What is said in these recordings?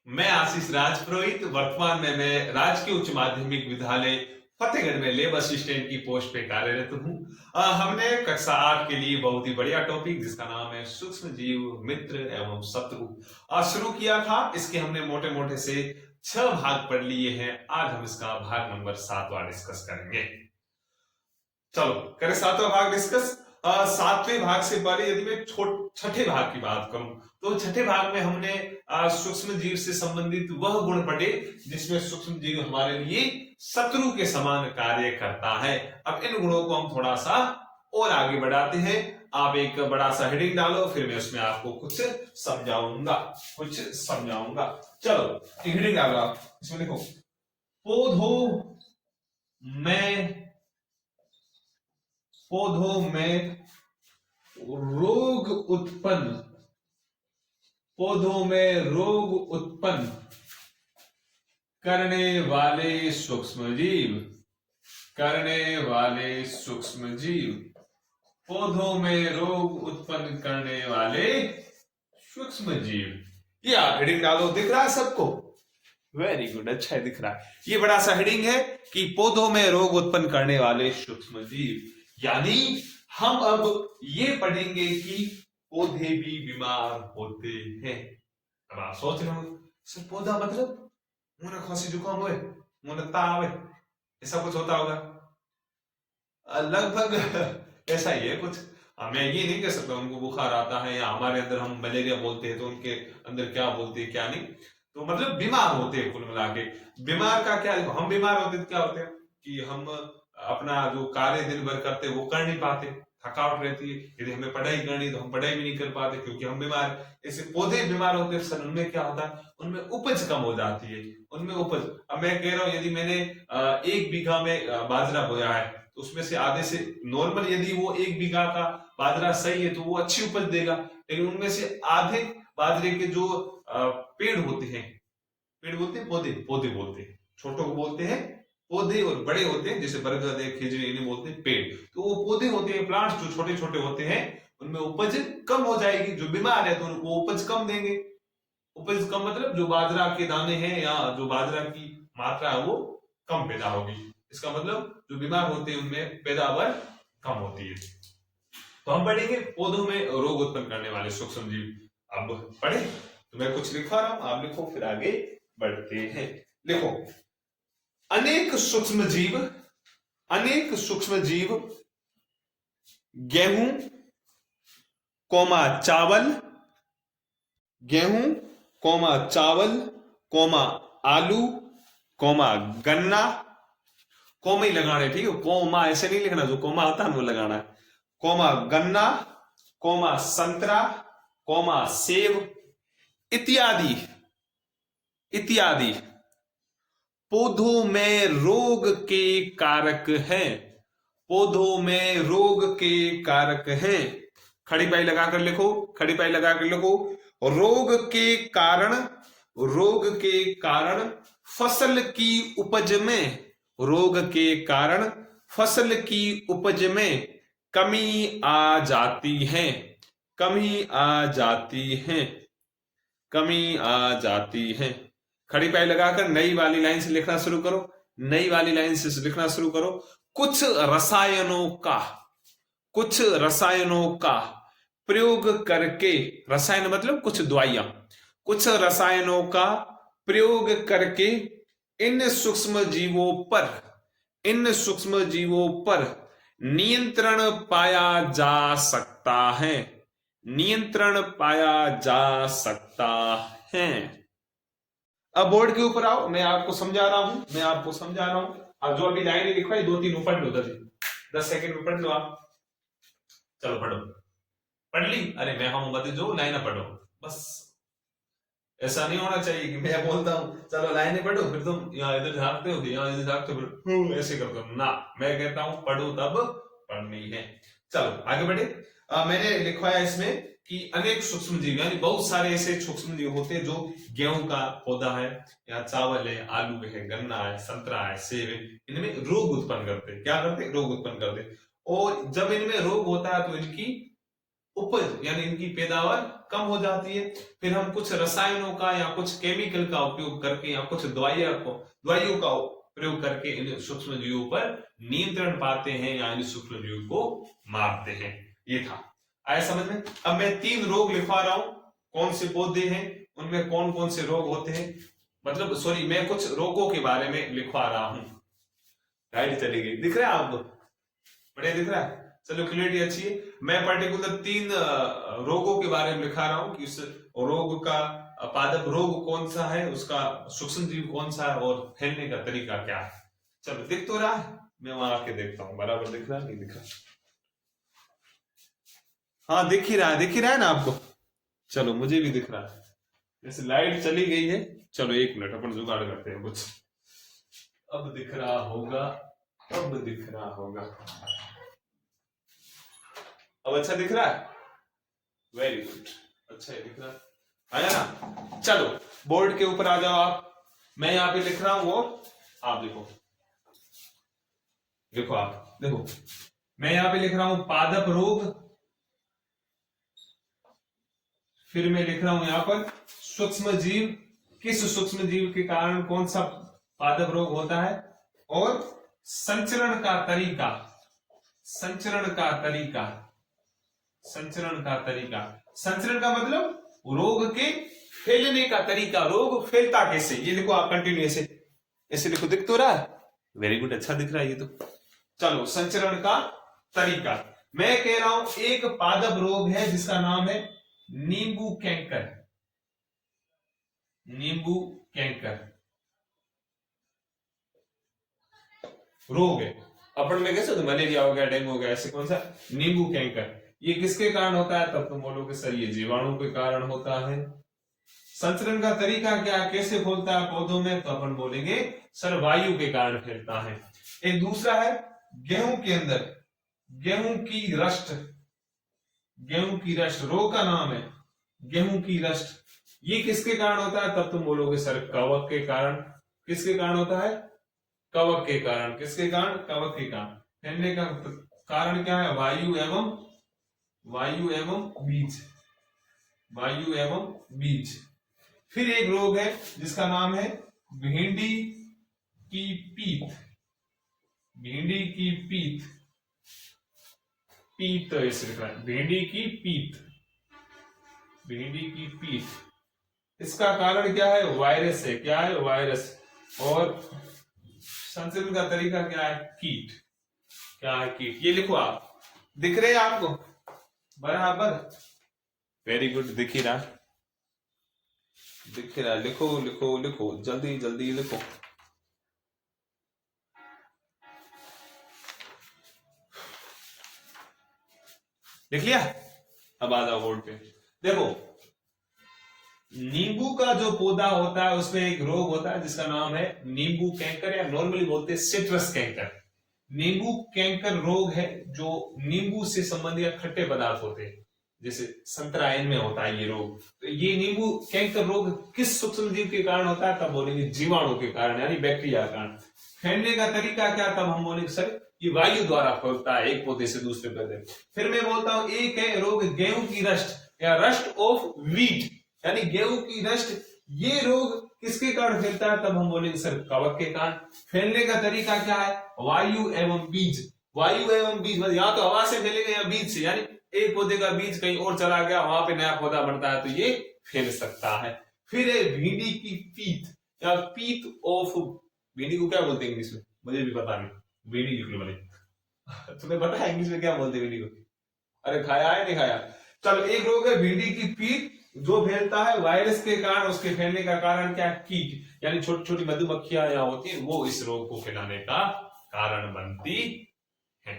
मैं आशीष राज पुरोहित वर्तमान में मैं राजकीय उच्च माध्यमिक विद्यालय फतेहगढ़ में लेब असिस्टेंट की पोस्ट पे कार्यरत हूँ। हमने कक्षा 8 के लिए बहुत ही बढ़िया टॉपिक जिसका नाम है सूक्ष्म जीव मित्र एवं शत्रु शुरू किया था। इसके हमने मोटे मोटे से 6 भाग पढ़ लिए हैं। आज हम इसका भाग नंबर 7वां डिस्कस करेंगे। चलो करें 7वां भाग डिस्कस। 7वें भाग से पहले यदि मैं छठे भाग की बात करूं तो छठे भाग में हमने सूक्ष्म जीव से संबंधित वह गुण पढ़े जिसमें सूक्ष्म जीव हमारे लिए शत्रु के समान कार्य करता है। अब इन गुणों को हम थोड़ा सा और आगे बढ़ाते हैं। आप एक बड़ा सा हेडिंग डालो, फिर मैं उसमें आपको कुछ समझाऊंगा। चलो हेडिंग डालो, आप इसमें लिखो पौधों में रोग उत्पन्न करने वाले सूक्ष्म जीव। पौधों में रोग उत्पन्न करने वाले सूक्ष्म जीव। या हेडिंग डालो, दिख रहा है सबको? वेरी गुड, अच्छा है, दिख रहा है। ये बड़ा सा हेडिंग है कि पौधों में रोग उत्पन्न करने वाले सूक्ष्म जीव। यानी हम अब ये पढ़ेंगे कि पौधे भी बीमार होते हैं। अब आप सोच रहे हो सर पौधा मतलब मुझे खांसी जुकाम हुए, मुझे ताव है, ऐसा कुछ होता होगा? लगभग ऐसा ही है कुछ। मैं ये नहीं कह सकता उनको बुखार आता है, या हमारे अंदर हम मलेरिया बोलते हैं तो उनके अंदर क्या बोलते हैं क्या नहीं। तो मतलब बीमार होते हैं कुल मिला के। बीमार का क्या, हम बीमार होते क्या होते हैं कि हम अपना जो कार्य दिन भर करते हैं वो कर नहीं पाते, थकावट रहती है। यदि हमें पढ़ाई करनी तो हम पढ़ाई भी नहीं कर पाते क्योंकि हम बीमार। ऐसे पौधे बीमार होते हैं सर, उनमें क्या होता है, उनमें उपज कम हो जाती है। उनमें उपज, अब मैं कह रहा हूं यदि मैंने 1 बीघा में बाजरा बोया है तो उसमें से आधे से नॉर्मल, यदि वो 1 बीघा का बाजरा सही है तो वो अच्छी उपज देगा। लेकिन उनमें से आधे बाजरे के जो पेड़ होते हैं, पेड़ बोलते हैं पौधे बोलते हैं, छोटों को बोलते हैं पौधे, और बड़े होते हैं जैसे बरगद है, खजूर, इन्हें बोलते हैं पेड़। तो वो पौधे होते हैं, प्लांट्स जो छोटे छोटे होते हैं, उनमें उपज कम हो जाएगी। जो बीमार है तो उनको उपज कम देंगे। उपज कम मतलब जो बाजरा के दाने हैं या जो बाजरा की मात्रा है वो कम पैदा होगी। इसका मतलब जो बीमार होते हैं उनमें पैदावार कम होती है। तो हम पढ़ेंगे पौधों में रोग उत्पन्न करने वाले सूक्ष्म जीव। अब पढ़े तो मैं कुछ लिखा रहा हूं, आप लिखो, फिर आगे बढ़ते हैं। लिखो, अनेक सूक्ष्म जीव गेहूं चावल आलू गन्ना, कोमा ही लगाना है, ठीक है? कोमा ऐसे नहीं लिखना, जो कोमा होता है वो लगाना है। गन्ना, संतरा, सेब इत्यादि पौधों में रोग के कारक हैं। खड़ी पाई लगाकर लिखो। रोग के कारण फसल की उपज में कमी आ जाती है। खड़ी पाई लगाकर नई वाली लाइन से लिखना शुरू करो। कुछ रसायनों का प्रयोग करके, रसायन मतलब कुछ दवाइयां, कुछ रसायनों का प्रयोग करके इन सूक्ष्म जीवों पर नियंत्रण पाया जा सकता है। अब बोर्ड के ऊपर आओ, मैं आपको समझा रहा हूं। अब जो अभी लाइनें लिखवाई 2-3 पढ़ लो, 10 सेकंड में पढ़ लो आप। चलो पढ़ो, पढ़ ली? अरे मैं हम मत जो लाइनें पढ़ो बस। ऐसा नहीं होना चाहिए कि मैं बोलता हूं चलो लाइनें पढ़ो, फिर तुम यहाँ इधर झाँकते हो, यहाँ इधर झाँकते हो, ऐसे करते हो ना। मैं कहता हूं पढ़ो तब पढ़नी है। चलो आगे बढ़े। मैंने लिखवाया इसमें कि अनेक सूक्ष्म जीव, यानी बहुत सारे ऐसे सूक्ष्म जीव होते हैं जो गेहूं का पौधा है या चावल है, आलू है, गन्ना है, संतरा है, सेब है, इनमें रोग उत्पन्न करते हैं। क्या करते? रोग उत्पन्न करते। और जब इनमें रोग होता है तो इनकी उपज यानी इनकी पैदावार कम हो जाती है। फिर हम कुछ रसायनों का या कुछ केमिकल का उपयोग करके या कुछ दवाइयों का प्रयोग करके इन सूक्ष्म जीवों पर नियंत्रण पाते हैं या इन सूक्ष्म जीवों को मारते हैं। ये था, आया समझ में। अब मैं 3 रोग लिखवा रहा हूं, कौन से पौधे हैं, उनमें कौन कौन से रोग होते हैं, मतलब सॉरी मैं कुछ रोगों के बारे में लिखवा रहा हूं। लाइट चली गई, दिख रहा है आपको? बढ़िया दिख रहा है, चलो क्लियरिटी अच्छी है। मैं पर्टिकुलर 3 रोगों के बारे में लिखा रहा हूं कि उस रोग का पादप रोग कौन सा है, उसका सूक्ष्म जीव कौन सा है और फैलने का तरीका क्या है। चलो दिख तो रहा है, मैं वहां आके देखता हूं बराबर दिख रहा है नहीं दिख रहा। हाँ दिख ही रहा है ना आपको? चलो मुझे भी दिख रहा है। जैसे लाइट चली गई है, चलो 1 मिनट अपन जुगाड़ करते हैं कुछ। अब दिख रहा होगा, अब दिख रहा होगा, अब अच्छा दिख रहा है, वेरी गुड, अच्छा है दिख रहा है, आया ना। चलो बोर्ड के ऊपर आ जाओ आप, मैं यहां पे लिख रहा हूं और आप देखो, देखो आप देखो, मैं यहां पे लिख रहा हूं पादप रोग, फिर मैं लिख रहा हूं यहां पर सूक्ष्म जीव, किस सूक्ष्म जीव के कारण कौन सा पादप रोग होता है, और संचरण का तरीका, संचरण का तरीका, संचरण का तरीका, संचरण का मतलब रोग के फैलने का तरीका, रोग फैलता कैसे, ये देखो आप कंटिन्यू ऐसे लिखो, दिख तो रहा है, वेरी गुड, अच्छा दिख रहा है ये तो। चलो संचरण का तरीका, मैं कह रहा हूं एक पादप रोग है जिसका नाम है नींबू कैंकर, नींबू कैंकर रोग है। अपन में कैसे मलेरिया हो गया, डेंगू हो गया, ऐसे कौन सा नींबू कैंकर, ये किसके कारण होता है, तब तुम बोलोगे सर ये जीवाणु के कारण होता है। संचरण का तरीका क्या, कैसे फैलता है पौधों में, तो अपन बोलेंगे सर वायु के कारण फैलता है। एक दूसरा है गेहूं के अंदर, गेहूं की रस्ट, गेहूं की रस्ट रोग का नाम है गेहूं की रस्ट, ये किसके कारण होता है, तब तुम बोलोगे सर कवक के कारण। किसके कारण होता है, कवक के कारण, किसके कारण, कवक के कारण। फैलने का कारण क्या है, वायु एवं बीज, वायु एवं बीज। फिर एक रोग है जिसका नाम है भिंडी की पीत, भिंडी की पीत, पीत ऐसे लिखा है, भिंडी की पीत, भिंडी की पीत। इसका कारण क्या है, वायरस है, क्या है, वायरस। और संचरण का तरीका क्या है, कीट, क्या है, कीट। ये लिखो आप, दिख रहे हैं आपको बराबर, वेरी गुड, दिख ही रहा, दिख रहा, लिखो लिखो लिखो, जल्दी जल्दी लिखो। लिख लिया? अब आ जाओ बोर्ड पे, देखो नींबू का जो पौधा होता है उसमें एक रोग होता है जिसका नाम है नींबू कैंकर, या नॉर्मली बोलते हैं सिट्रस कैंकर। नींबू कैंकर रोग है जो नींबू से संबंधित खट्टे पदार्थ होते हैं, जैसे संतरा में होता है ये रोग। तो ये नींबू कैंकर रोग किस सूक्ष्म जीव के कारण होता है, तब बोलेंगे जीवाणु के कारण, यानी बैक्टीरिया के कारण। फैलने का तरीका क्या, तब हम बोलेंगे सर ये वायु द्वारा फैलता है एक पौधे से दूसरे पौधे। फिर मैं बोलता हूं एक है रोग गेहूं की रस्ट या रस्ट ऑफ वीट, यानी गेहूं की रस्ट, ये रोग किसके कारण फैलता है, तब हम बोलेंगे सर कवक के कारण। फैलने का तरीका क्या है, वायु एवं बीज, वायु एवं बीज, मतलब या तो हवा से फैलेगा या बीज से, यानी एक पौधे का बीज कहीं और चला गया, वहां पे नया पौधा बढ़ता है तो ये फैल सकता है। फिर है भिंडी की पीत या पीत ऑफ, भिंडी को क्या बोलते हैं इंग्लिश में, मुझे भी पता नहीं, भिंडी लिखने वाले तुम्हें पता है इंग्लिश में क्या बोलते हैं भिंडी को, अरे खाया है नहीं खाया। चलो एक रोग है भिंडी की पीत जो फैलता है वायरस के कारण, उसके फैलने का कारण क्या, कीट, यानी छोटी छोटी मधुमक्खियां यहाँ होती है, वो इस रोग को फैलाने का कारण बनती है।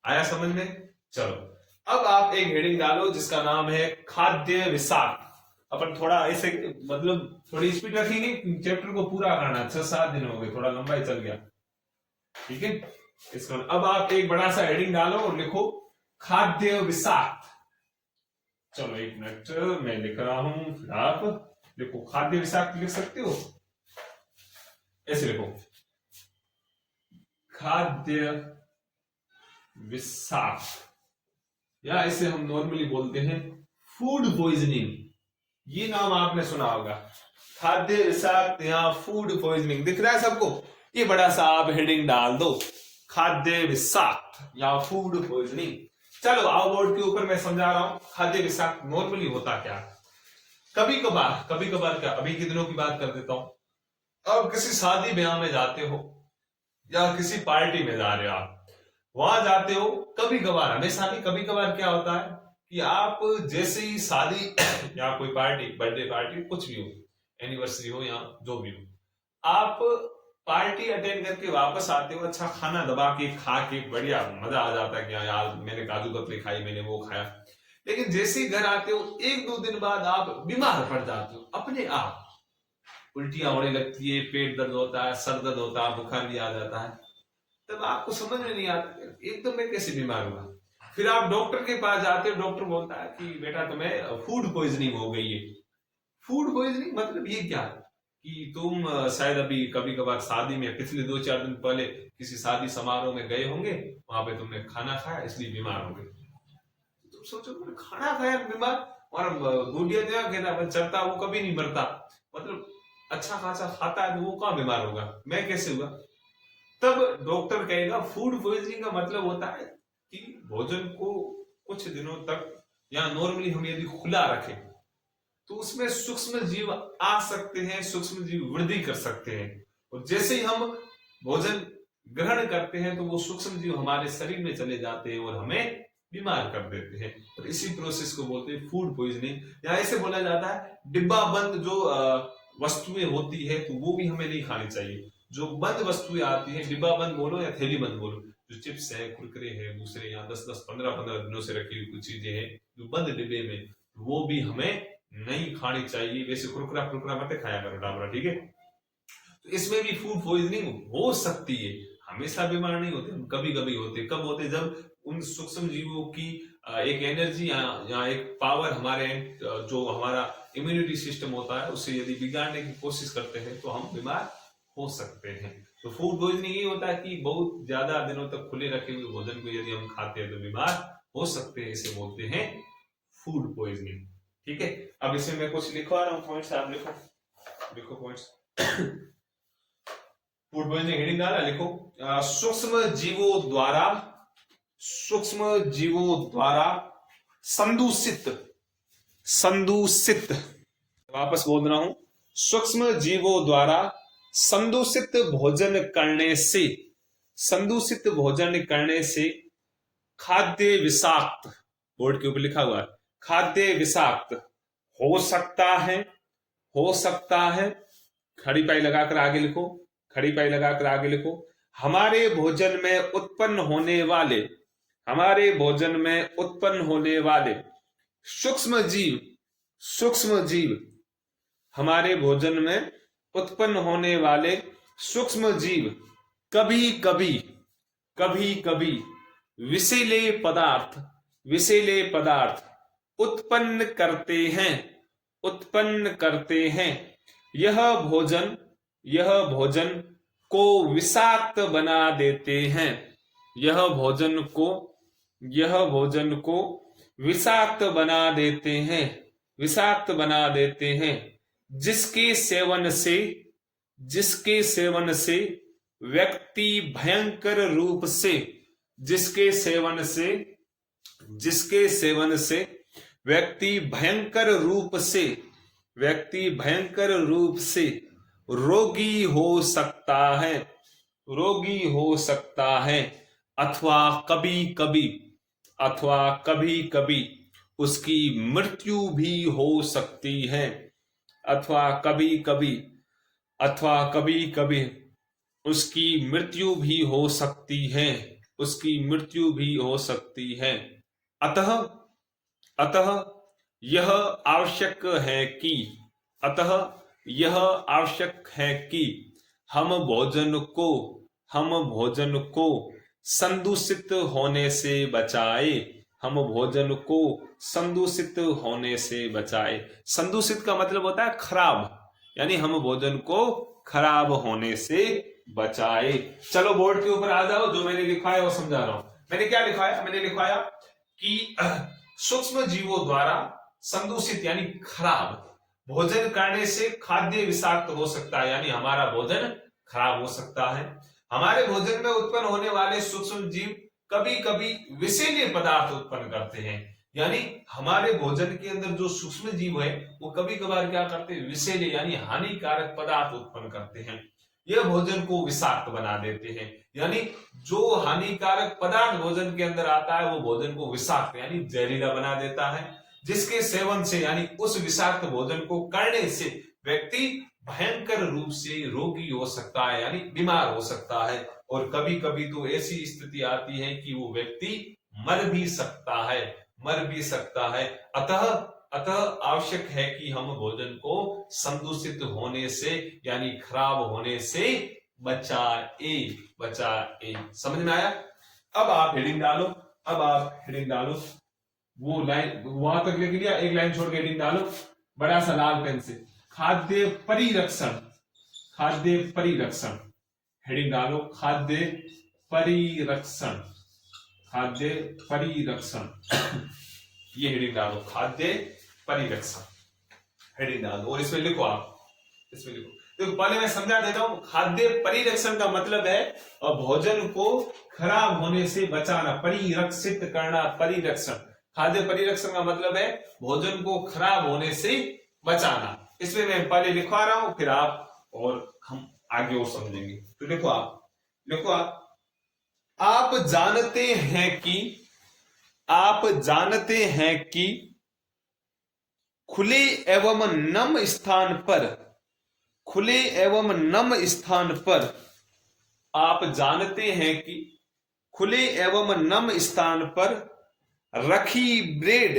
आया समझ में? चलो अब आप एक हेडिंग डालो जिसका नाम है खाद्य विषाक्त। अपन थोड़ा ऐसे मतलब थोड़ी स्पीड रखेंगे, चैप्टर को पूरा करना, 6-7 दिन हो गए, थोड़ा लंबा ही चल गया, ठीक है। इसका अब आप एक बड़ा सा हेडिंग डालो और लिखो खाद्य विषाक्त। चलो 1 मिनट मैं लिख रहा हूं, फिर आप लिखो खाद्य विषाक्त, लिख सकते हो ऐसे लिखो, खाद्य विषाक्त या इसे हम नॉर्मली बोलते हैं फूड पॉइजनिंग। ये नाम आपने सुना होगा, खाद्य विषाक्त या फूड पॉइजनिंग। दिख रहा है सबको? ये बड़ा सा आप हेडिंग डाल दो, खाद्य विषाक्त या फूड पॉइजनिंग। चलो आओ बोर्ड के ऊपर मैं समझा रहा हूं खाद्य विषाक्त नॉर्मली होता क्या। कभी कभार क्या, अभी के दिनों की बात कर देता हूं। अब किसी शादी ब्याह में जाते हो या किसी पार्टी में जा रहे हो, आप वहां जाते हो, कभी कभार, हमेशा नहीं, कभी कभार क्या होता है कि आप जैसे ही शादी या कोई पार्टी, बर्थडे पार्टी, कुछ भी हो, एनिवर्सरी हो या जो भी हो, आप पार्टी अटेंड करके वापस आते हो, अच्छा खाना दबा के खा के बढ़िया मजा आ जाता है कि हाँ यार मैंने काजू कतली खाई, मैंने वो खाया। लेकिन जैसे ही घर आते हो, एक दो दिन बाद आप बीमार पड़ जाते हो अपने आप, उल्टियां होने लगती है, पेट दर्द होता है, सर दर्द होता है, बुखार भी आ जाता है। तब आपको समझ में नहीं आता एकदम मैं कैसे बीमार हुआ। फिर आप डॉक्टर के पास जाते हो, डॉक्टर बोलता है कि बेटा तुम्हें फूड पॉइजनिंग हो गई है। फूड पॉइजनिंग मतलब ये क्या कि तुम शायद अभी कभी कभार शादी में पिछले 2-4 दिन पहले किसी शादी समारोह में गए होंगे, वहां पे तुमने खाना खाया इसलिए बीमार हो गए। तुम सोचो तुमने खाना खाया बीमार, और बूढ़िया कहता है चलता वो कभी नहीं मरता, मतलब अच्छा खासा खाता है तो वो कहाँ बीमार होगा, मैं कैसे हुआ। तब डॉक्टर कहेगा फूड पॉइजनिंग का मतलब होता है कि भोजन को कुछ दिनों तक या नॉर्मली हम यदि खुला रखें तो उसमें सूक्ष्म जीव आ सकते हैं, सूक्ष्म जीव वृद्धि कर सकते हैं, और जैसे ही हम भोजन ग्रहण करते हैं तो वो सूक्ष्म जीव हमारे शरीर में चले जाते हैं और हमें बीमार कर देते हैं। और इसी प्रोसेस को बोलते हैं फूड पॉइजनिंग, या ऐसे बोला जाता है डिब्बा बंद जो वस्तुएं होती है तो वो भी हमें नहीं खानी चाहिए। जो बंद वस्तुएं आती है, डिब्बा बंद बोलो या थैली बंद बोलो, जो चिप्स है, कुरकुरे है, दूसरे यहाँ 10-10, 15-15 दिनों से रखी हुई कुछ चीजें हैं जो बंद डिब्बे में, वो भी हमें नहीं खानी चाहिए। वैसे कुरकुरा मत खाया करो डाबरा, ठीक है। तो इसमें भी फूड पॉइजनिंग हो सकती है, हमेशा बीमार नहीं होते, कभी कभी होते। कब होते? जब उन सूक्ष्म जीवों की एक एनर्जी या एक पावर हमारे जो हमारा इम्यूनिटी सिस्टम होता है उससे यदि बिगाड़ने की कोशिश करते हैं तो हम बीमार हो सकते हैं। तो फूड पॉइजनिंग ये होता है कि बहुत ज्यादा दिनों तक खुले रखे हुए भोजन को यदि हम खाते हैं तो बीमार हो सकते हैं, इसे बोलते हैं फूड पॉइजनिंग, ठीक है। अब इसमें मैं कुछ लिखवा रहा हूँ पॉइंट्स, आप लिखो पॉइंट्स। फूड पॉइजनिंग हेडिंग डाला, लिखो सूक्ष्म जीवों द्वारा संदूषित, वापस बोल रहा हूं, सूक्ष्म जीवों द्वारा संदूषित भोजन करने से खाद्य विषाक्त, बोर्ड के ऊपर लिखा हुआ है खाद्य विषाक्त हो सकता है, खड़ी पाई लगाकर आगे लिखो, हमारे भोजन में उत्पन्न होने वाले सूक्ष्म जीव, हमारे भोजन में उत्पन्न होने वाले सूक्ष्म जीव कभी कभी विषैले पदार्थ उत्पन्न करते हैं। यह भोजन को विषाक्त बना देते हैं। यह भोजन को विषाक्त बना देते हैं, जिसके सेवन से व्यक्ति भयंकर रूप से रोगी हो सकता है, अथवा कभी कभी उसकी मृत्यु भी हो सकती है, अथवा कभी कभी उसकी मृत्यु भी हो सकती है। अतः यह आवश्यक है कि हम भोजन को संदूषित होने से बचाए। संदूषित का मतलब होता है खराब, यानी हम भोजन को खराब होने से बचाए। चलो बोर्ड के ऊपर आ जाओ, जो मैंने लिखवाया वो समझा रहा हूं। मैंने क्या लिखवाया? मैंने लिखवाया कि सूक्ष्म जीवों द्वारा संदूषित यानी खराब भोजन करने से खाद्य विषाक्त हो सकता है, यानी हमारा भोजन खराब हो सकता है। हमारे भोजन में उत्पन्न होने वाले सूक्ष्म जीव कभी कभी विषैले पदार्थ उत्पन्न करते हैं, यानी हमारे भोजन के अंदर जो सूक्ष्म जीव है वो कभी कभार क्या करते हैं, विषैले यानी हानिकारक पदार्थ उत्पन्न करते हैं। यह भोजन को विषाक्त बना देते हैं, यानी जो हानिकारक पदार्थ भोजन के अंदर आता है वो भोजन को विषाक्त यानी जहरीला बना देता है, जिसके सेवन से यानी उस विषाक्त भोजन को करने से व्यक्ति भयंकर रूप से रोगी हो सकता है, यानी बीमार हो सकता है, और कभी कभी तो ऐसी स्थिति आती है कि वो व्यक्ति मर भी सकता है। अतः आवश्यक है कि हम भोजन को संदूषित होने से यानी खराब होने से बचाए। समझ में आया? अब आप हेडिंग डालो, वो लाइन वहां तक लिख लिया, एक लाइन छोड़ के हेडिंग डालो बड़ा सा लाल पेन से, खाद्य परिरक्षण हेडिंग डालो, खाद्य परिरक्षण ये हेडिंग डालो, खाद्य परिरक्षण हेडिंग डालो, और इसमें लिखो देखो पहले मैं समझा देता हूं। खाद्य परिरक्षण का मतलब है भोजन को खराब होने से बचाना, परिरक्षित करना, परिरक्षण। खाद्य परिरक्षण का मतलब है भोजन को खराब होने से बचाना। इसमें मैं पहले लिखवा रहा हूं, फिर आप और हम आगे और समझेंगे। तो लिखो आप जानते हैं कि खुले एवं नम स्थान पर आप जानते हैं कि खुले एवं नम स्थान पर रखी ब्रेड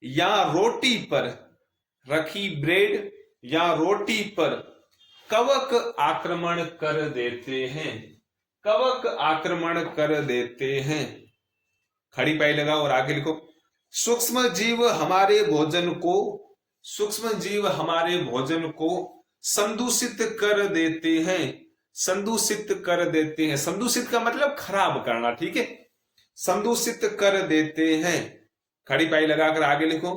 या रोटी पर कवक आक्रमण कर देते हैं। खड़ी पाई लगाओ और आगे लिखो, सूक्ष्म जीव हमारे भोजन को संदूषित कर देते हैं। संदूषित का मतलब खराब करना, ठीक है, संदूषित कर देते हैं। खड़ी पाई लगाकर आगे लिखो,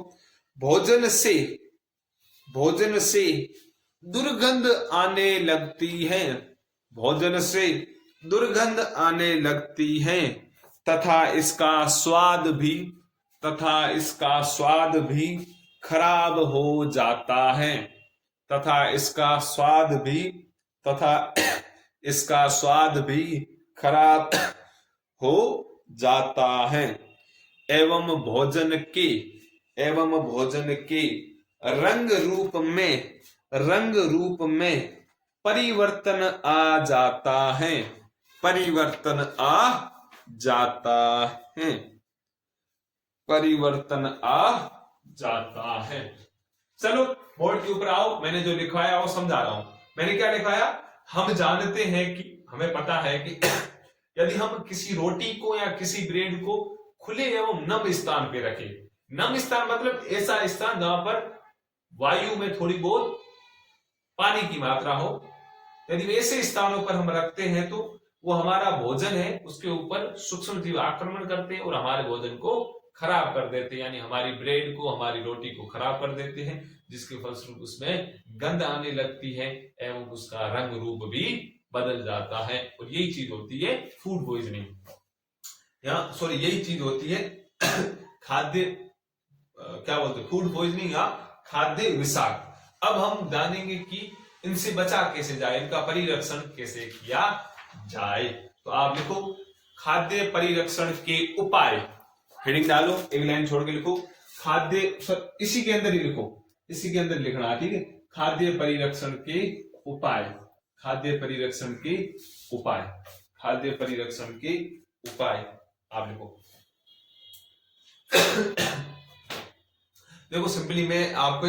भोजन से दुर्गंध आने लगती है तथा इसका स्वाद भी खराब हो जाता है। एवं भोजन के रंग रूप में परिवर्तन आ जाता है। चलो बोर्ड के ऊपर आओ, मैंने जो लिखवाया वो समझा रहा हूं। मैंने क्या लिखवाया, हम जानते हैं कि हमें पता है कि यदि हम किसी रोटी को या किसी ब्रेड को खुले एवं नम स्थान पे रखें, नम स्थान मतलब ऐसा स्थान जहां पर वायु में थोड़ी बहुत पानी की मात्रा हो, यदि ऐसे स्थानों पर हम रखते हैं तो वो हमारा भोजन है उसके ऊपर सूक्ष्म जीव आक्रमण करते हैं और हमारे भोजन को खराब कर देते हैं, यानी हमारी ब्रेड को, हमारी रोटी को खराब कर देते हैं, जिसके फलस्वरूप उसमें गंध आने लगती है एवं उसका रंग रूप भी बदल जाता है। और यही चीज होती है फूड पॉइजनिंग, यही चीज होती है खाद्य क्या बोलते हैं, फूड पॉइजनिंग या खाद्य विषाक्त। अब हम जानेंगे कि इनसे बचा कैसे जाए, इनका परिरक्षण कैसे किया जाए। तो आप लिखो, खाद्य परिरक्षण के उपाय, हेडिंग डालो, एक लाइन छोड़ के लिखो, इसी के अंदर ही लिखो, इसी के अंदर लिखना, ठीक है। खाद्य परिरक्षण के उपाय, आप लिखो। देखो सिंपली मैं आपको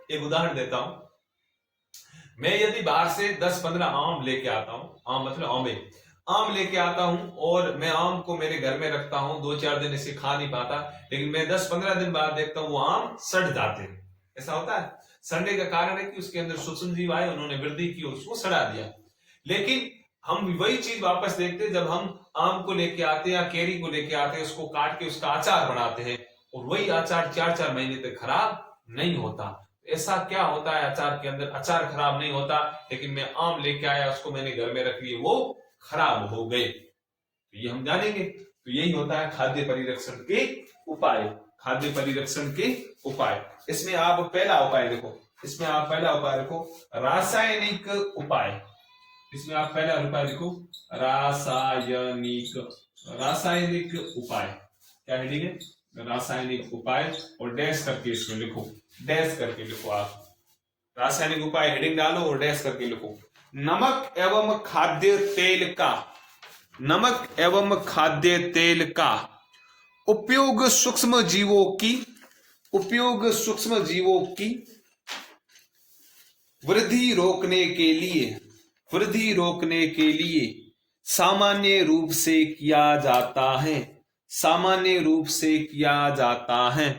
एक उदाहरण देता हूं। मैं यदि बाहर से 10-15 आम लेके आता हूं, आम मतलब आम लेके आता हूं और मैं आम को मेरे घर में रखता हूं, 2-4 दिन इसे खा नहीं पाता, लेकिन मैं 10-15 दिन बाद देखता हूं वो आम सड़ जाते हैं। ऐसा होता है। सड़ने का कारण है कि उसके अंदर सूक्ष्म जीव आए, उन्होंने वृद्धि की और उसको सड़ा दिया। लेकिन हम वही चीज वापस देखते हैं जब हम आम को लेके आते हैं या केरी को लेके आते हैं, उसको काट के उसका अचार बनाते हैं और वही अचार 4-4 महीने तक खराब नहीं होता। ऐसा क्या होता है अचार के अंदर? अचार खराब नहीं होता, लेकिन मैं आम लेके आया, उसको मैंने घर में रख लिए, वो खराब हो गए। तो ये हम जानेंगे। तो यही होता है खाद्य परिरक्षण के उपाय। खाद्य परिरक्षण के उपाय, इसमें आप पहला उपाय देखो, इसमें आप पहला उपाय देखो रासायनिक उपाय। इसमें आप पहला उपाय देखो रासायनिक, रासायनिक उपाय। क्या हेडिंग है? रासायनिक उपाय, और डैश करके इसमें लिखो, डैश करके लिखो आप। रासायनिक उपाय हेडिंग डालो और डैश करके लिखो। नमक एवं खाद्य तेल का, नमक एवं खाद्य तेल का उपयोग सूक्ष्म जीवों की, उपयोग सूक्ष्म जीवों की वृद्धि रोकने के लिए, वृद्धि रोकने के लिए सामान्य रूप से किया जाता है, सामान्य रूप से किया जाता है।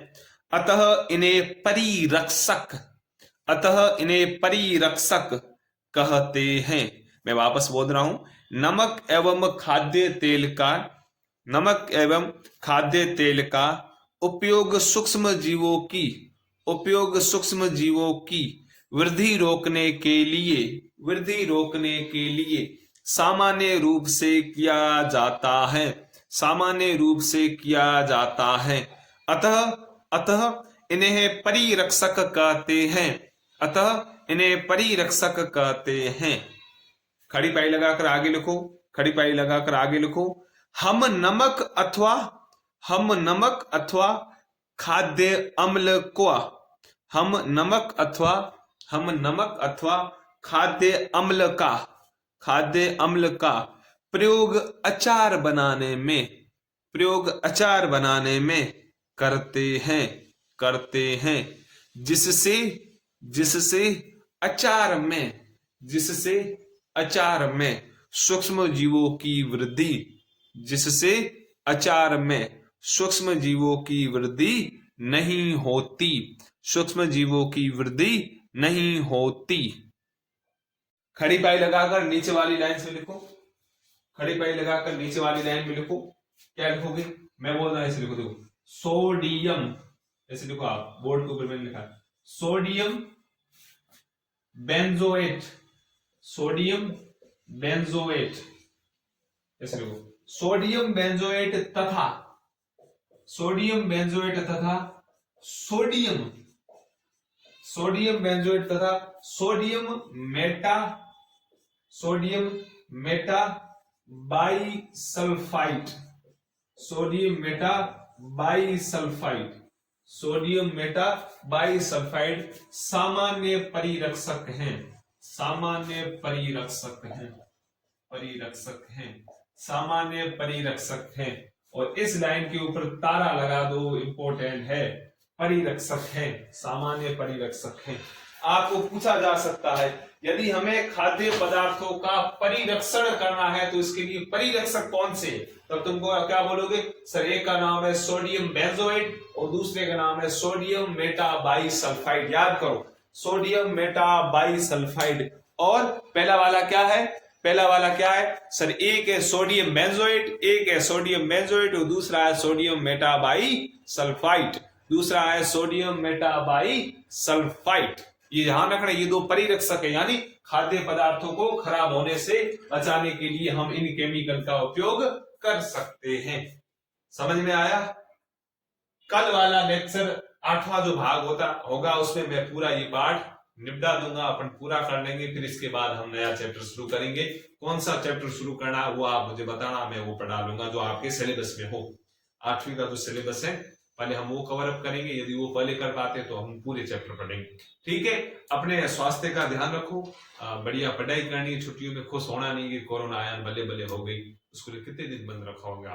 अतः इन्हें परिरक्षक, अतः इन्हें परिरक्षक कहते हैं। मैं वापस बोल रहा हूं, नमक एवं खाद्य तेल का, नमक एवं खाद्य तेल का उपयोग सूक्ष्म जीवों की, उपयोग सूक्ष्म जीवों की वृद्धि रोकने के लिए, वृद्धि रोकने के लिए सामान्य रूप से किया जाता है, सामान्य रूप से किया जाता है। अतः, अतः इन्हें परिरक्षक कहते हैं, अतः इन्हें परिरक्षक कहते हैं। खड़ी पाई लगाकर आगे लिखो, खड़ी पाई लगाकर आगे लिखो। हम नमक अथवा, हम नमक अथवा खाद्य अम्ल को, हम नमक अथवा, हम नमक अथवा खाद्य अम्ल का, खाद्य अम्ल का प्रयोग अचार बनाने में, प्रयोग अचार बनाने में करते हैं, करते हैं। जिससे, जिससे अचार में, जिससे अचार में सूक्ष्म जीवों की वृद्धि, जिससे अचार में सूक्ष्म जीवों की वृद्धि नहीं होती, सूक्ष्म जीवों की वृद्धि नहीं होती। खड़ी पाई लगाकर नीचे वाली लाइन से लिखो, खड़ी पाई लगाकर नीचे वाली लाइन में लिखो। क्या लिखोगे? मैं बोल रहा हूं ऐसे लिखो, देखो सोडियम, ऐसे लिखो आप, बोर्ड के ऊपर मैंने लिखा सोडियम बेंजोएट, सोडियम बेंजोएट, ऐसे लिखो सोडियम बेंजोएट तथा, सोडियम बेंजोएट तथा सोडियम, सोडियम बेंजोएट तथा sodium Meta, sodium Meta bisulphide, sodium Meta bisulphide, sodium Meta bisulphide सामान्य परिरक्षक हैं, सामान्य परिरक्षक हैं, परिरक्षक हैं, सामान्य परिरक्षक हैं। और इस लाइन के ऊपर तारा लगा दो, इंपॉर्टेंट है, परिरक्षक है, सामान्य परिरक्षक है। आपको पूछा जा सकता है यदि हमें खाद्य पदार्थों का परिरक्षण करना है तो इसके लिए परिरक्षक कौन से, तब तुमको क्या बोलोगे? सर एक का नाम है सोडियम बेंजोएट और दूसरे का नाम है सोडियम मेटाबाइसल्फाइड। याद करो, सोडियम मेटाबाइसल्फाइड। और पहला वाला क्या है? पहला वाला क्या है सर? एक है सोडियम बेंजोएट, एक है सोडियम बेंजोएट और दूसरा है सोडियम मेटाबाइसल्फाइड, दूसरा है सोडियम मेटाबाइसल्फाइड। ये ध्यान रखना, ये दो परिरक्षक है, यानी खाद्य पदार्थों को खराब होने से बचाने के लिए हम इन केमिकल का उपयोग कर सकते हैं। समझ में आया? कल वाला लेक्चर 8वां जो भाग होगा उसमें मैं पूरा ये पार्ट निपटा दूंगा, अपन पूरा कर लेंगे, फिर इसके बाद हम नया चैप्टर शुरू करेंगे। कौन सा चैप्टर शुरू करना है वो आप मुझे बताना, मैं वो पढ़ा लूंगा जो आपके सिलेबस में हो। 8वीं का जो सिलेबस है पहले हम वो कवर अप करेंगे, यदि वो पहले कर पाते तो हम पूरे चैप्टर पढ़ेंगे। ठीक है, अपने स्वास्थ्य का ध्यान रखो, बढ़िया पढ़ाई करनी है, छुट्टियों में खुश होना नहीं कि कोरोना आया बल्ले बल्ले हो गई, उसको कितने दिन बंद रखा होगा,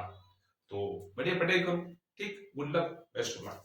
तो बढ़िया पढ़ाई करो। ठीक, good luck, best of luck.